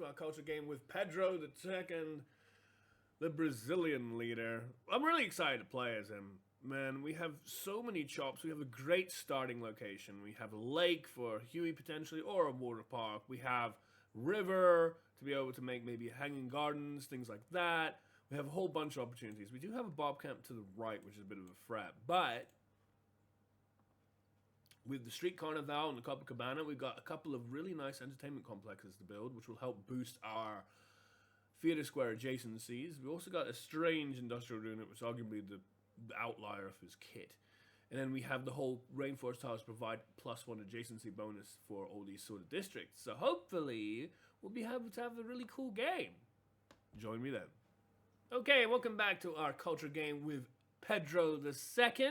to our culture game with Pedro II, the Brazilian leader. I'm really excited to play as him. Man, we have so many chops. We have a great starting location. We have a lake for Huey potentially, or a water park. We have river to be able to make maybe hanging gardens, things like that. We have a whole bunch of opportunities. We do have a Bob camp to the right, which is a bit of a threat, but with the Street Carnival and the Copacabana, we've got a couple of really nice entertainment complexes to build, which will help boost our theater square adjacencies. We also got a strange industrial unit, which is arguably the outlier of his kit. And then we have the whole Rainforest Towers provide +1 adjacency bonus for all these sort of districts. So hopefully, we'll be able to have a really cool game. Join me then. Okay, welcome back to our culture game with Pedro II.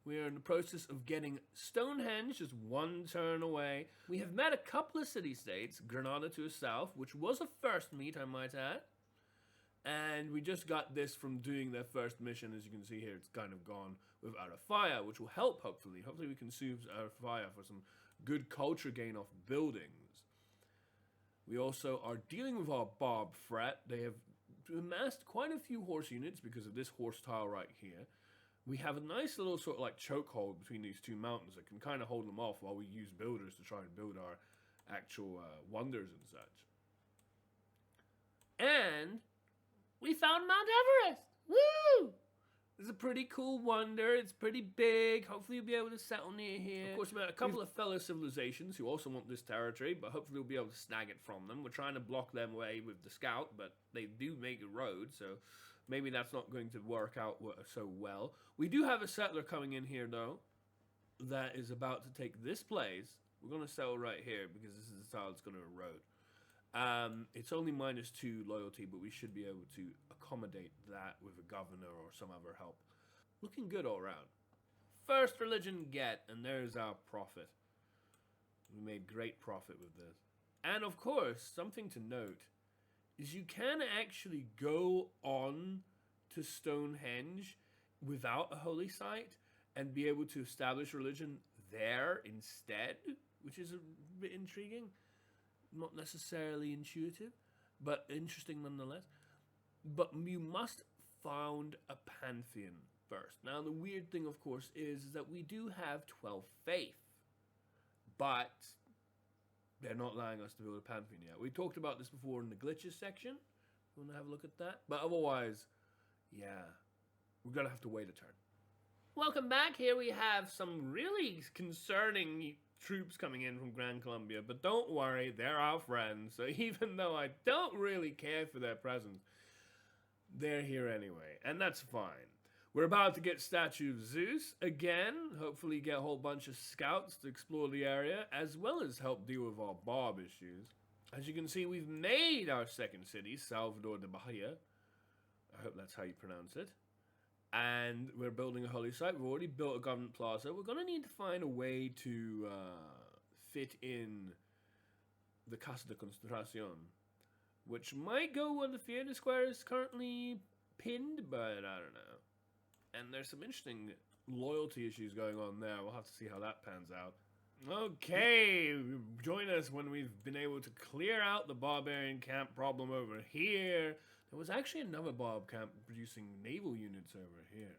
We are in the process of getting Stonehenge, just one turn away. We have met a couple of city-states, Granada to the south, which was a first meet, I might add. And we just got this from doing their first mission. As you can see here, it's kind of gone without a fire, which will help, hopefully. Hopefully we can soothe our fire for some good culture gain off buildings. We also are dealing with our Bob threat. They have amassed quite a few horse units because of this horse tile right here. We have a nice little sort of like chokehold between these two mountains that can kind of hold them off while we use builders to try and build our actual wonders and such. And we found Mount Everest! Woo! It's a pretty cool wonder. It's pretty big. Hopefully you'll be able to settle near here. Of course, we met a couple of fellow civilizations who also want this territory, but hopefully we'll be able to snag it from them. We're trying to block them away with the scout, but they do make a road, so maybe that's not going to work out so well. We do have a settler coming in here, though, that is about to take this place. We're going to settle right here because this is the tile that's going to erode. It's only -2 loyalty, but we should be able to accommodate that with a governor or some other help. Looking good all around. First religion get, and there's our profit. We made great profit with this. And of course, something to note is you can actually go on to Stonehenge without a holy site and be able to establish religion there instead, which is a bit intriguing. Not necessarily intuitive, but interesting nonetheless. But you must found a pantheon first. Now, the weird thing, of course, is that we do have 12 faith, but they're not allowing us to build a pantheon yet. We talked about this before in the glitches section. You want to have a look at that? But otherwise, yeah, we're going to have to wait a turn. Welcome back. Here we have some really concerning troops coming in from Gran Colombia, but don't worry, they're our friends. So even though I don't really care for their presence, they're here anyway, and that's fine. We're about to get statue of Zeus again, hopefully get a whole bunch of scouts to explore the area, as well as help deal with our Bob issues. As you can see, we've made our second city, Salvador de Bahia. I hope that's how you pronounce it. And we're building a holy site. We've already built a government plaza. We're going to need to find a way to fit in the Casa de Concentración, which might go where the theater square is currently pinned, but I don't know. And there's some interesting loyalty issues going on there. We'll have to see how that pans out. Okay, join us when we've been able to clear out the barbarian camp problem over here. There was actually another Bob camp producing naval units over here.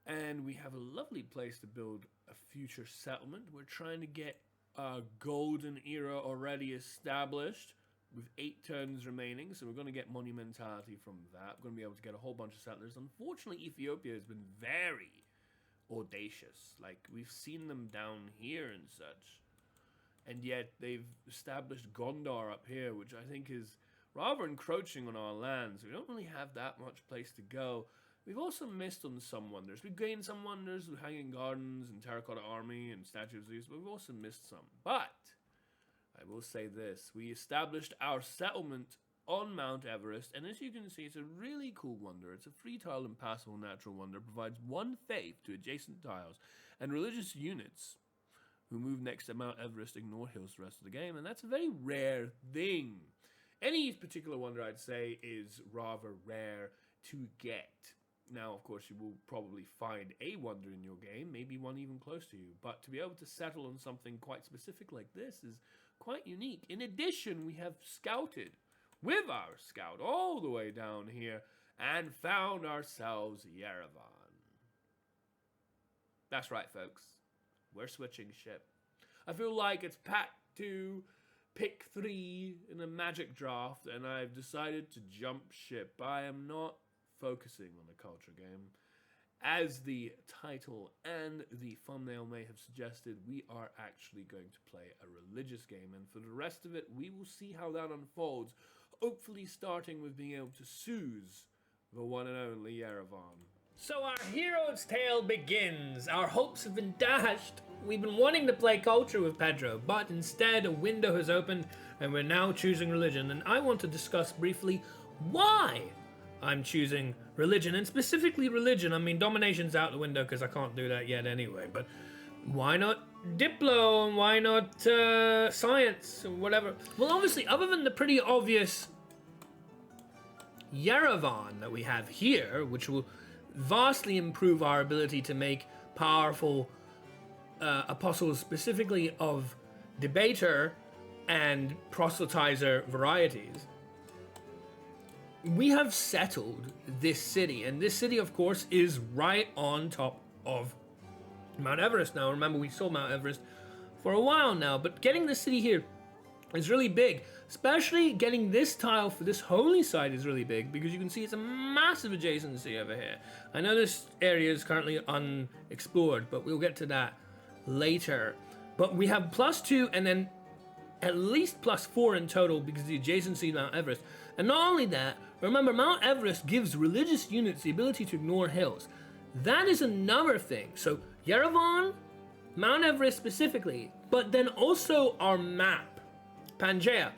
And we have a lovely place to build a future settlement. We're trying to get a golden era already established with 8 turns remaining. So we're going to get monumentality from that. We're going to be able to get a whole bunch of settlers. Unfortunately, Ethiopia has been very audacious. Like, we've seen them down here and such. And yet they've established Gondar up here, which I think is rather encroaching on our lands. We don't really have that much place to go. We've also missed on some wonders. We've gained some wonders with Hanging Gardens and Terracotta Army and Statue of Zeus, but we've also missed some. But I will say this. We established our settlement on Mount Everest, and as you can see, it's a really cool wonder. It's a 3-tile impassable natural wonder, provides 1 faith to adjacent tiles, and religious units who move next to Mount Everest ignore hills the rest of the game, and that's a very rare thing. Any particular wonder, I'd say, is rather rare to get. Now, of course, you will probably find a wonder in your game, maybe one even close to you, but to be able to settle on something quite specific like this is quite unique. In addition, we have scouted with our scout all the way down here and found ourselves Yerevan. That's right, folks. We're switching ship. I feel like it's pack 2, pick 3 in a magic draft, and I've decided to jump ship. I am not focusing on a culture game. As the title and the thumbnail may have suggested, we are actually going to play a religious game, and for the rest of it, we will see how that unfolds, hopefully starting with being able to soothe the one and only Yerevan. So our hero's tale begins. Our hopes have been dashed. We've been wanting to play culture with Pedro, but instead a window has opened and we're now choosing religion, and I want to discuss briefly why I'm choosing religion, and specifically religion. I mean, domination's out the window because I can't do that yet anyway, but why not Diplo, and why not science, or whatever? Well, obviously, other than the pretty obvious Yerevan that we have here, which will vastly improve our ability to make powerful apostles, specifically of debater and proselytizer varieties, we have settled this city, and this city, of course, is right on top of Mount Everest now. Remember, we saw Mount Everest for a while now, but getting this city here is really big, especially getting this tile for this holy site is really big, because you can see it's a massive adjacency over here. I know this area is currently unexplored, but we'll get to that later. But we have +2 and then at least +4 in total because of the adjacency to Mount Everest. And not only that, remember, Mount Everest gives religious units the ability to ignore hills. That is another thing. So Yerevan, Mount Everest specifically, but then also our map, Pangaea,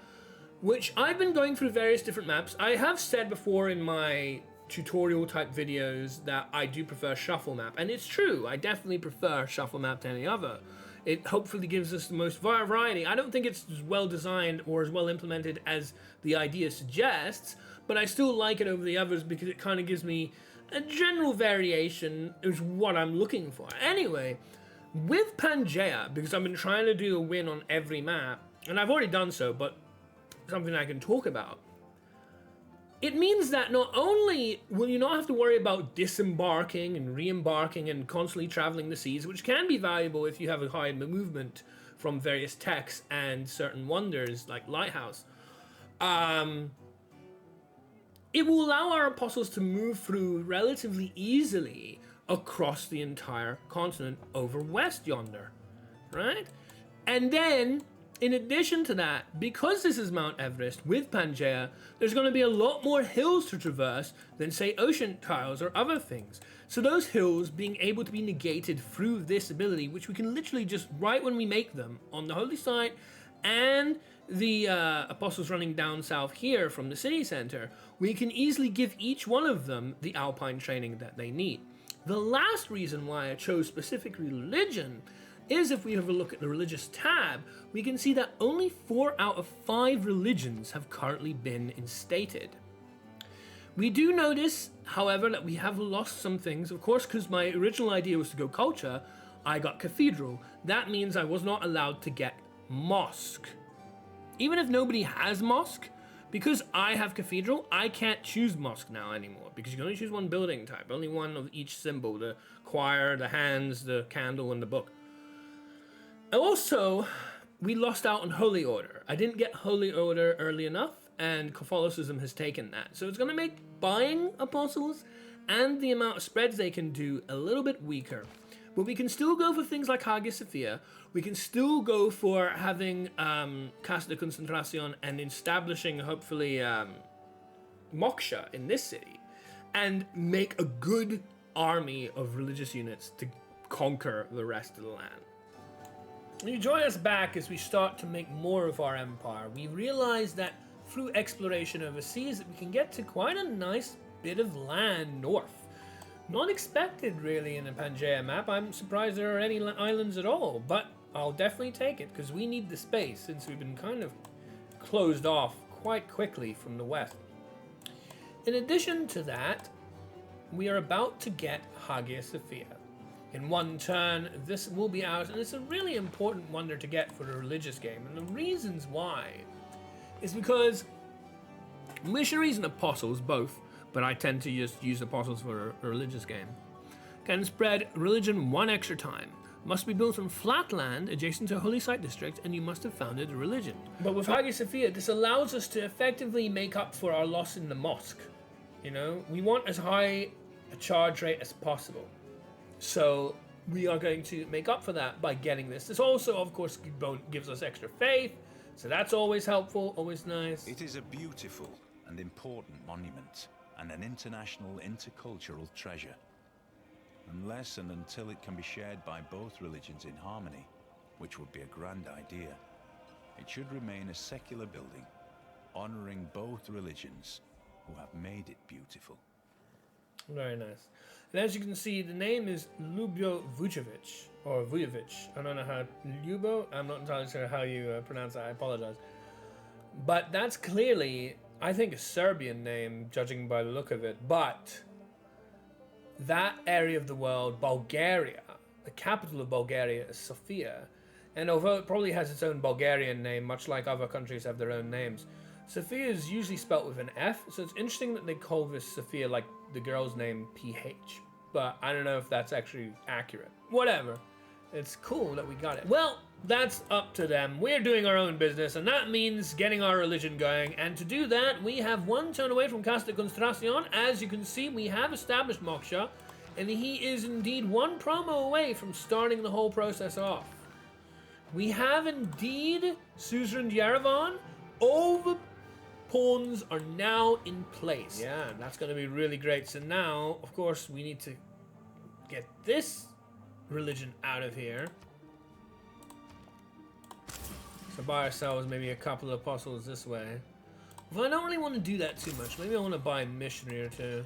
which I've been going through various different maps. I have said before in my tutorial type videos that I do prefer shuffle map, and it's true, I definitely prefer shuffle map to any other. It hopefully gives us the most variety. I don't think it's as well designed or as well implemented as the idea suggests, but I still like it over the others because it kind of gives me a general variation is what I'm looking for. Anyway, with Pangaea, because I've been trying to do a win on every map, and I've already done so, but something I can talk about, it means that not only will you not have to worry about disembarking and re-embarking and constantly traveling the seas, which can be valuable if you have a high movement from various techs and certain wonders like Lighthouse, it will allow our apostles to move through relatively easily across the entire continent over west yonder, right? And then, in addition to that, because this is Mount Everest with Pangaea, there's going to be a lot more hills to traverse than, say, ocean tiles or other things. So those hills being able to be negated through this ability, which we can literally just, right when we make them, on the holy site and the apostles running down south here from the city center, we can easily give each one of them the alpine training that they need. The last reason why I chose specifically religion is if we have a look at the religious tab, we can see that only 4 out of 5 religions have currently been instated. We do notice, however, that we have lost some things. Of course, because my original idea was to go culture, I got cathedral. That means I was not allowed to get mosque. Even if nobody has mosque, because I have cathedral, I can't choose mosque now anymore, because you can only choose one building type, only one of each symbol, the choir, the hands, the candle, and the book. Also, we lost out on Holy Order. I didn't get Holy Order early enough, and Catholicism has taken that. So it's going to make buying apostles and the amount of spreads they can do a little bit weaker. But we can still go for things like Hagia Sophia. We can still go for having Casa de Concentración and establishing, hopefully, Moksha in this city. And make a good army of religious units to conquer the rest of the land. You join us back as we start to make more of our empire. We realize that through exploration overseas that we can get to quite a nice bit of land north. Not expected really in a Pangaea map. I'm surprised there are any islands at all, but I'll definitely take it because we need the space since we've been kind of closed off quite quickly from the west. In addition to that, we are about to get Hagia Sophia. In one turn, this will be ours, and it's a really important wonder to get for a religious game. And the reasons why is because Missionaries and apostles, both, but I tend to just use apostles for a religious game, can spread religion one extra time. Must be built on flat land adjacent to a holy site district, and you must have founded a religion. But with Hagia Sophia, this allows us to effectively make up for our loss in the mosque. You know, we want as high a charge rate as possible. So we are going to make up for that by getting this. This also, of course, gives us extra faith, so that's always helpful, always nice. It is a beautiful and important monument, and an international intercultural treasure. Unless and until it can be shared by both religions in harmony, which would be a grand idea, it should remain a secular building, honoring both religions who have made it beautiful. Very nice. And as you can see, the name is Lubjo Vujovic, or Vujovic. I don't know how, Ljubo? I'm not entirely sure how you pronounce that, I apologize. But that's clearly, I think, a Serbian name, judging by the look of it. But that area of the world, Bulgaria, the capital of Bulgaria is Sofia. And although it probably has its own Bulgarian name, much like other countries have their own names, Sofia is usually spelt with an F, so it's interesting that they call this Sophia like the girl's name PH. But I don't know if that's actually accurate. Whatever. It's cool that we got it. Well, that's up to them. We're doing our own business, and that means getting our religion going. And to do that, we have one turn away from Casa de Construcción. As you can see, we have established Moksha, and he is indeed one promo away from starting the whole process off. We have indeed Suzerain Yerevan. All the pawns are now in place. Yeah, that's going to be really great. So now, of course, we need to get this religion out of here. So buy ourselves maybe a couple of apostles this way. Well, I don't really want to do that too much. Maybe I want to buy a missionary or two.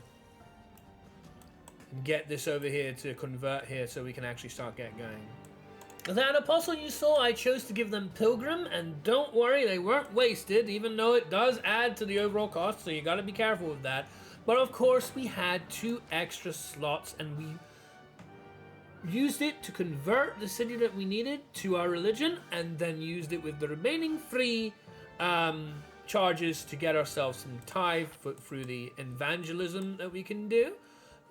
And get this over here to convert here so we can actually start getting going. That apostle you saw, I chose to give them Pilgrim, and don't worry, they weren't wasted, even though it does add to the overall cost, so you gotta be careful with that. But of course, we had 2 extra slots, and we used it to convert the city that we needed to our religion, and then used it with the remaining free charges to get ourselves some tithe through the evangelism that we can do.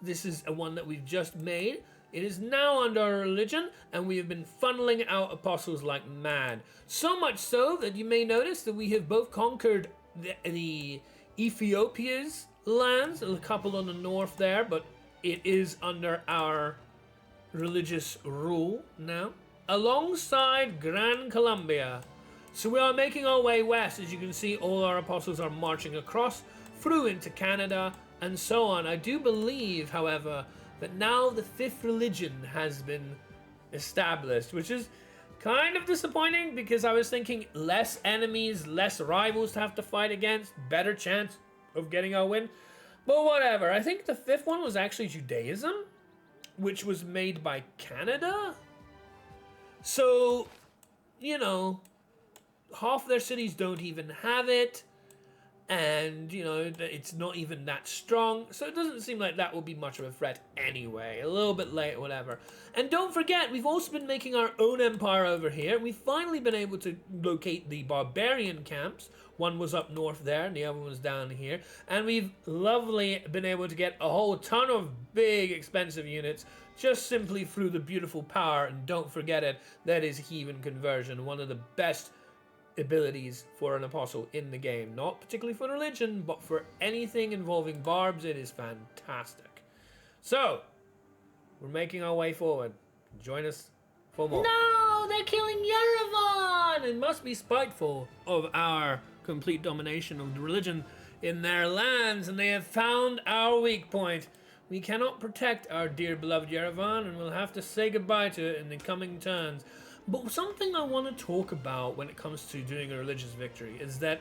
This is a one that we've just made. It is now under our religion, and we have been funneling out apostles like mad. So much so that you may notice that we have both conquered the Ethiopia's lands, a couple on the north there, but it is under our religious rule now, alongside Gran Colombia. So we are making our way west. As you can see, all our apostles are marching across, through into Canada, and so on. I do believe, however, that now the 5th religion has been established, which is kind of disappointing because I was thinking less enemies, less rivals to have to fight against, better chance of getting our win. But whatever. I think the 5th one was actually Judaism, which was made by Canada. So, you know, half their cities don't even have it. And, you know, it's not even that strong. So it doesn't seem like that will be much of a threat anyway. A little bit late, whatever. And don't forget, we've also been making our own empire over here. We've finally been able to locate the barbarian camps. One was up north there, and the other one was down here. And we've lovely been able to get a whole ton of big, expensive units just simply through the beautiful power. And don't forget it, that is heathen conversion. One of the best abilities for an apostle in the game. Not particularly for religion, but for anything involving barbs, it is fantastic. So, we're making our way forward. Join us for more. No, they're killing Yerevan! It must be spiteful of our complete domination of the religion in their lands, and they have found our weak point. We cannot protect our dear beloved Yerevan, and we'll have to say goodbye to it in the coming turns. But something I want to talk about when it comes to doing a religious victory is that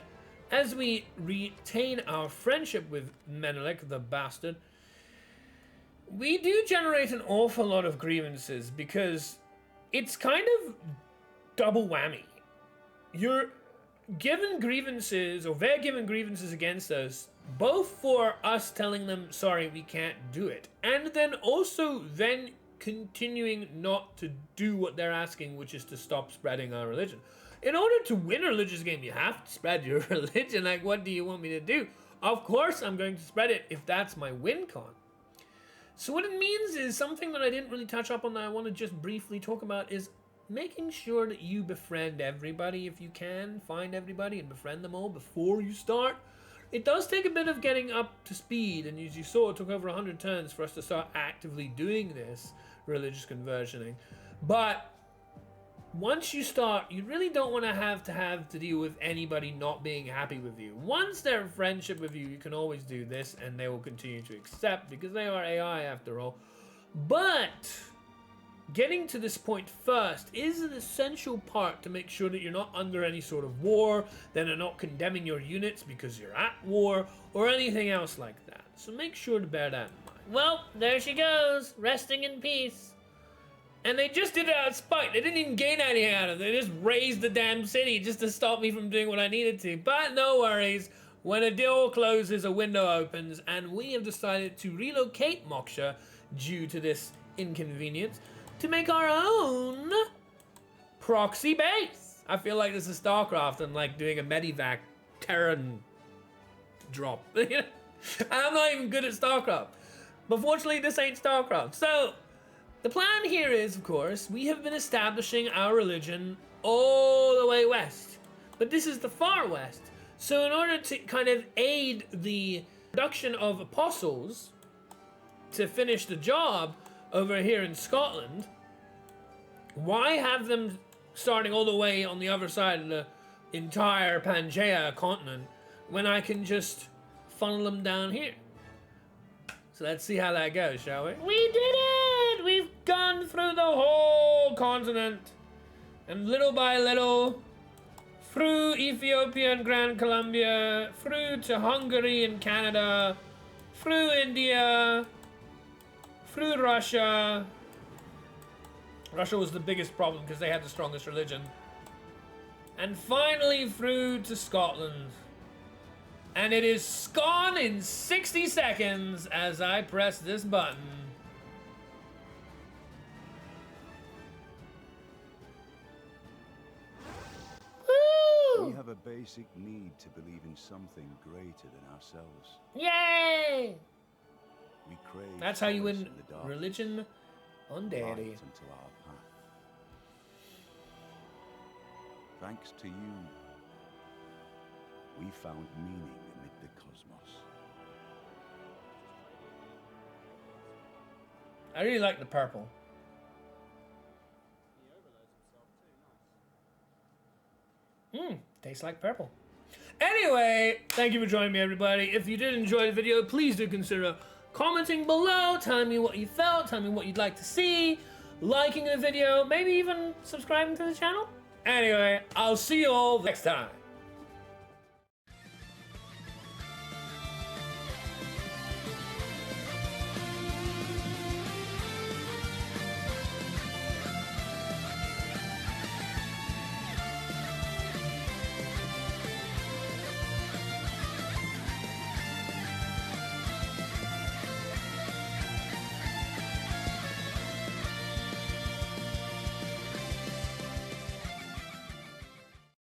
as we retain our friendship with Menelik, the bastard, we do generate an awful lot of grievances because it's kind of double whammy. You're given grievances, or they're given grievances against us, both for us telling them, sorry, we can't do it, and then also then continuing not to do what they're asking, which is to stop spreading our religion. In order to win a religious game, you have to spread your religion. Like, what do you want me to do? Of course I'm going to spread it if that's my win con. So what it means is something that I didn't really touch up on that I want to just briefly talk about is making sure that you befriend everybody if you can. Find everybody and befriend them all before you start. It does take a bit of getting up to speed, and as you saw, it took over 100 turns for us to start actively doing this religious conversioning. But once you start, you really don't want to have to deal with anybody not being happy with you. Once they're in friendship with you, you can always do this, and they will continue to accept, because they are AI after all. But getting to this point first is an essential part to make sure that you're not under any sort of war, that they're not condemning your units because you're at war, or anything else like that. So make sure to bear that in mind. Well, there she goes, resting in peace. And they just did it out of spite. They didn't even gain anything out of it. They just raised the damn city just to stop me from doing what I needed to. But no worries. When a door closes, a window opens, and we have decided to relocate Moksha due to this inconvenience to make our own proxy base. I feel like this is StarCraft and like doing a Medivac Terran drop. And I'm not even good at StarCraft. But fortunately, this ain't StarCraft. So the plan here is, of course, we have been establishing our religion all the way west. But this is the far west. So in order to kind of aid the production of apostles to finish the job over here in Scotland, why have them starting all the way on the other side of the entire Pangea continent when I can just funnel them down here? So let's see how that goes, shall we? We did it! We've gone through the whole continent. And little by little, through Ethiopia and Grand Colombia, through to Hungary and Canada, through India, through Russia. Russia was the biggest problem because they had the strongest religion. And finally through to Scotland. And it is Scone in 60 seconds as I press this button. Woo! We have a basic need to believe in something greater than ourselves. Yay! We crave. That's how you solace win in the dark, religion on Deity. light unto our path. Thanks to you, we found meaning amid the cosmos. I really like the purple. Tastes like purple. Anyway, thank you for joining me, everybody. If you did enjoy the video, please do consider commenting below, telling me what you felt, telling me what you'd like to see, liking the video, maybe even subscribing to the channel. Anyway, I'll see you all next time.